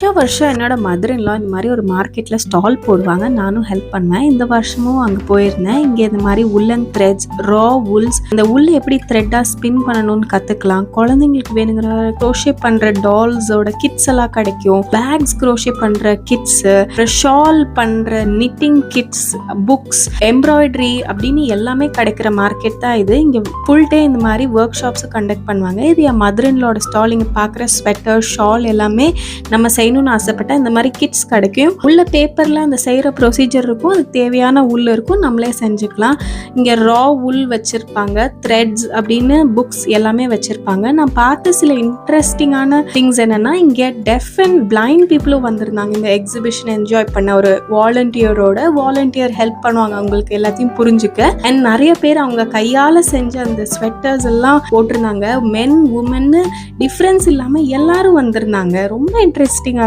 வருஷம் என்னோட mother in லா இந்த மாதிரி ஒரு மார்க்கெட்ல ஸ்டால் போடுவாங்க. நானும் ஹெல்ப் பண்ணுவேன். இந்த வருஷமும் அங்க போயிருந்தேன். இங்க இந்த மாதிரி உல்லன் த்ரெட்ஸ், ரா வுல்ஸ், இந்த உள்ள எப்படி த்ரெட்டா ஸ்பின் பண்ணணும்னு கத்துக்கலாம். குழந்தைங்களுக்கு வேணுங்கிற க்ரோஷே பண்ற டால்ஸோட கிட்ஸ் எல்லாம் கிடைக்கும். பேக்ஸ் க்ரோஷே பண்ற கிட்ஸ், ஷால் பண்ற நிட்டிங் கிட்ஸ், புக்ஸ், எம்ப்ராய்டரி அப்படின்னு எல்லாமே கிடைக்கிற மார்க்கெட் தான் இது. இங்க ஃபுல் டே இந்த மாதிரி ஒர்க் ஷாப்ஸ் கண்டக்ட் பண்ணுவாங்க. இது என் மதர் இன் லாவோட ஸ்டால். இங்க பாக்குற ஸ்வெட்டர், ஷால் எல்லாமே நம்ம செய்யணும்னு ஆசைப்பட்டா இந்த மாதிரி கிட்ஸ் கிடைக்கும். உள்ள பேப்பர்ல அந்த செய்யற ப்ரொசீஜர் இருக்கும். அதுக்கு தேவையான உள் இருக்கும், நம்மளே செஞ்சுக்கலாம். இங்க ரா உல் வச்சிருப்பாங்க, த்ரெட்ஸ் அப்படின்னு புக்ஸ் எல்லாமே வச்சிருப்பாங்க. நான் பார்த்த சில இன்ட்ரெஸ்டிங்கான திங்ஸ் என்னன்னா, இங்க டெஃப் அண்ட் பிளைண்ட் பீப்புளும் வந்திருந்தாங்க இந்த எக்ஸிபிஷன் என்ஜாய் பண்ண. ஒரு வாலண்டியர் ஹெல்ப் பண்ணுவாங்க அவங்களுக்கு எல்லாத்தையும் புரிஞ்சுக்க. அண்ட் நிறைய பேர் அவங்க கையால செஞ்ச அந்த ஸ்வெட்டர்ஸ் எல்லாம் போட்டிருந்தாங்க. மென் உமன் டிஃபரன்ஸ் இல்லாம எல்லாரும் வந்திருந்தாங்க. ரொம்ப இன்ட்ரெஸ்டிங்கான